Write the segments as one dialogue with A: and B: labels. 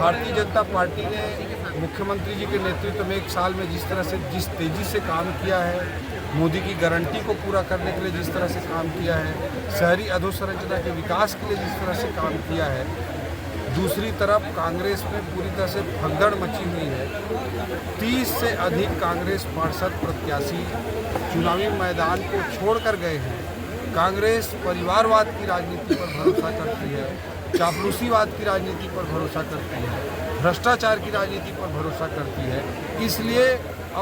A: Bharatiya Janata party ने मुख्यमंत्री जी के नेतृत्व में एक साल में जिस तेज़ी से काम किया है, मोदी की गारंटी को पूरा करने के लिए जिस तरह से काम किया है, शहरी अधोसंरचना के विकास के लिए जिस तरह से काम किया है, दूसरी तरफ कांग्रेस में पूरी तरह से भगदड़ मची हुई है। 30 से अधिक कांग्रेस पार्षद प्रत्याशी चुनावी मैदान को छोड़कर गए हैं। कांग्रेस परिवारवाद की राजनीति पर भरोसा करती है, चापलूसीवाद की राजनीति पर भरोसा करती है, भ्रष्टाचार की राजनीति पर भरोसा करती है। इसलिए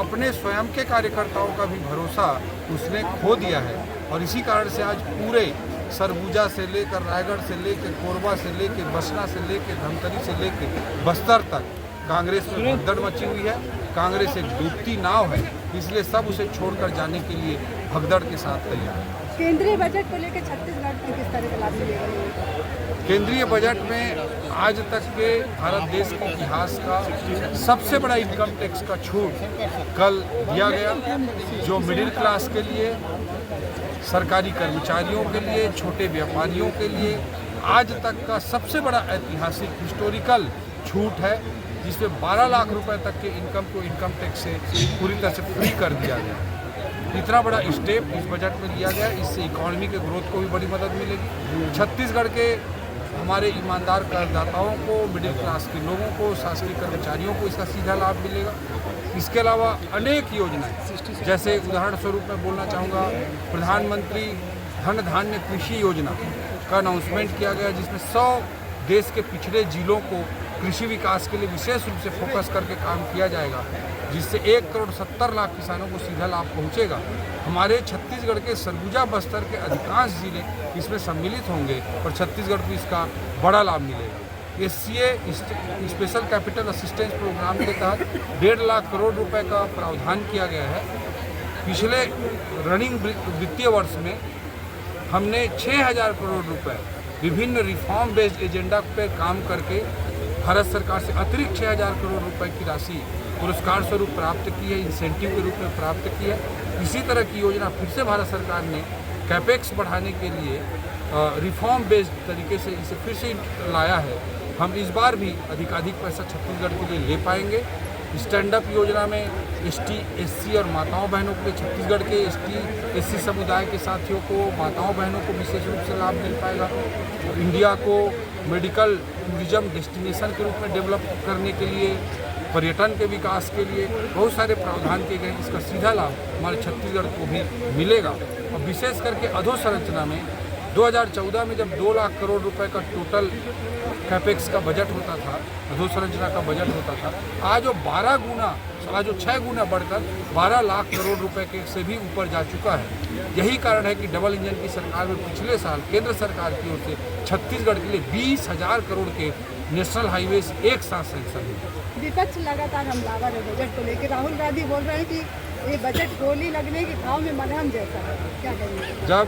A: अपने स्वयं के कार्यकर्ताओं का भी भरोसा उसने खो दिया है और इसी कारण से आज पूरे सरगुजा से लेकर रायगढ़ से लेकर कोरबा से लेकर बसना से लेकर धमतरी से लेकर बस्तर तक कांग्रेस में भगदड़ मची हुई है। कांग्रेस एक डूबती नाव है, इसलिए सब उसे छोड़कर जाने के लिए भगदड़ के साथ तैयार है।
B: केंद्रीय बजट को लेकर छत्तीसगढ़ में किस तरह का लाभ मिलेगा?
A: केंद्रीय बजट में आज तक के भारत देश के इतिहास का सबसे बड़ा इनकम टैक्स का छूट कल दिया गया, जो मिडिल क्लास के लिए, सरकारी कर्मचारियों के लिए, छोटे व्यापारियों के लिए आज तक का सबसे बड़ा ऐतिहासिक हिस्टोरिकल छूट है, जिसमें 12 लाख रुपए तक के इनकम को इनकम टैक्स से पूरी तरह से फ्री कर दिया गया। इतना बड़ा स्टेप इस बजट में लिया गया, इससे इकोनॉमी के ग्रोथ को भी बड़ी मदद मिलेगी। छत्तीसगढ़ के हमारे ईमानदार करदाताओं को, मिडिल क्लास के लोगों को, शासकीय कर्मचारियों को इसका सीधा लाभ मिलेगा। इसके अलावा अनेक योजनाएं, जैसे उदाहरण स्वरूप मैं बोलना चाहूँगा, प्रधानमंत्री धन धान्य कृषि योजना का अनाउंसमेंट किया गया, जिसमें 100 देश के पिछड़े जिलों को कृषि विकास के लिए विशेष रूप से फोकस करके काम किया जाएगा, जिससे 1 करोड़ 70 लाख किसानों को सीधा लाभ पहुंचेगा। हमारे छत्तीसगढ़ के सरगुजा बस्तर के अधिकांश जिले इसमें सम्मिलित होंगे और छत्तीसगढ़ को इसका बड़ा लाभ मिलेगा। SCA special capital assistance programme के तहत 1.5 लाख करोड़ रुपए का प्रावधान किया गया है। पिछले रनिंग वित्तीय वर्ष में हमने 6,000 करोड़ रुपए विभिन्न रिफॉर्म बेस्ड एजेंडा पर काम करके भारत सरकार से अतिरिक्त 6,000 करोड़ रुपए की राशि पुरस्कार स्वरूप प्राप्त की है, इंसेंटिव के रूप में प्राप्त की है। इसी तरह की योजना फिर से भारत सरकार ने कैपेक्स बढ़ाने के लिए रिफॉर्म बेस्ड तरीके से इसे फिर से लाया है। हम इस बार भी अधिकाधिक पैसा छत्तीसगढ़ के लिए ले पाएंगे। स्टैंड अप योजना में ST, SC और माताओं बहनों के लिए छत्तीसगढ़ के ST, SC समुदाय के साथियों को, माताओं बहनों को विशेष रूप से लाभ मिल पाएगा। इंडिया को मेडिकल टूरिज्म डेस्टिनेशन के रूप में डेवलप करने के लिए, पर्यटन के विकास के लिए बहुत सारे प्रावधान किए गए। इसका सीधा लाभ हमारे छत्तीसगढ़ को भी मिलेगा। और विशेष करके अधोसंरचना में 2014 में जब 2 लाख करोड़ रुपए का टोटल कैपेक्स का बजट होता था, अधोसंरचना का बजट होता था, आज वो 6 गुना बढ़कर 12 लाख करोड़ रुपए के से भी ऊपर जा चुका है। यही कारण है कि डबल इंजन की सरकार में पिछले साल केंद्र सरकार की ओर से छत्तीसगढ़ के लिए 20,000 करोड़ के नेशनल हाईवेज एक साथ सैंक्शन हुए।
B: विपक्ष लगातार हमलावर है बजट को लेकर। राहुल गांधी बोल रहे हैं कि ये बजट गोली लगने के घाव में मलहम जैसा है, क्या कहेंगे?
A: जब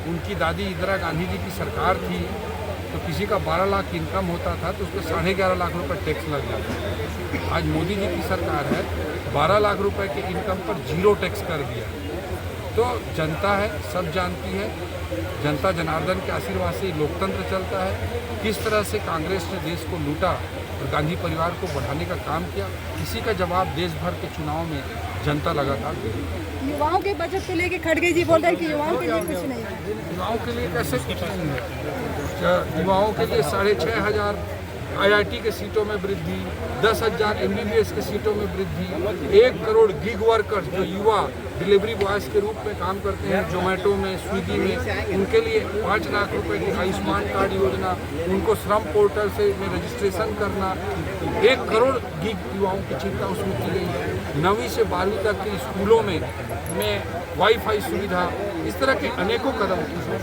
A: उनकी दादी इंदिरा गांधी जी की सरकार थी तो किसी का 12 लाख इनकम होता था तो उसको 11.5 लाख रुपए टैक्स लग जाता था। आज मोदी जी की सरकार है, 12 लाख रुपए के इनकम पर 0 टैक्स कर दिया। तो जनता है, सब जानती है, जनता जनार्दन के आशीर्वाद से लोकतंत्र चलता है। किस तरह से कांग्रेस ने देश को लूटा और गांधी परिवार को बढ़ाने का काम किया, इसी का जवाब देश भर के चुनाव में जनता लगातार देगी।
B: युवाओं के बजट को लेकर खड़गे जी बोल रहे हैं कि युवाओं के लिए कुछ नहीं है।
A: युवाओं के लिए कैसे कुछ नहीं है? युवाओं के लिए 6,500 IIT के सीटों में वृद्धि, 10,000 MBBS के सीटों में वृद्धि, 1 करोड़ गिग वर्कर्स जो युवा डिलीवरी बॉयज़ के रूप में काम करते हैं जोमेटो में, स्विगी में, उनके लिए 5 लाख रुपए की आयुष्मान कार्ड योजना, उनको श्रम पोर्टल से में रजिस्ट्रेशन करना, 1 करोड़ गिग युवाओं की चिंता उसमें की गई है। 9वीं से 12वीं तक के स्कूलों में वाईफाई सुविधा, इस तरह के अनेकों कदम उठाए।